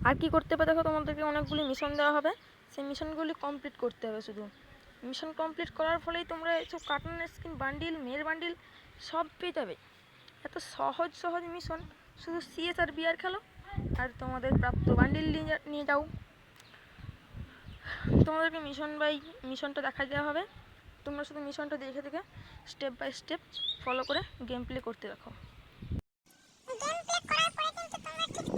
আর কি করতে হবে দেখো, তোমাদেরকে অনেকগুলি মিশন দেওয়া হবে, সেই মিশনগুলি কমপ্লিট করতে হবে। শুধু মিশন কমপ্লিট করার ফলেই তোমরা এইসব কার্টুনের স্কিন বান্ডিল, মেয়ের বান্ডিল সব পেয়ে যাবে। এত সহজ সহজ মিশন, শুধু সিএস আর বিআর খেলো আর তোমাদের প্রাপ্ত বান্ডিল নিয়ে যাও। তোমাদেরকে মিশন বাই মিশনটা দেখা দেওয়া হবে, তোমরা শুধু মিশনটা দেখে দেখে স্টেপ বাই স্টেপ ফলো করে গেম প্লে করতে দেখো। গেম প্লে করার পরে কিন্তু তোমরা ঠিক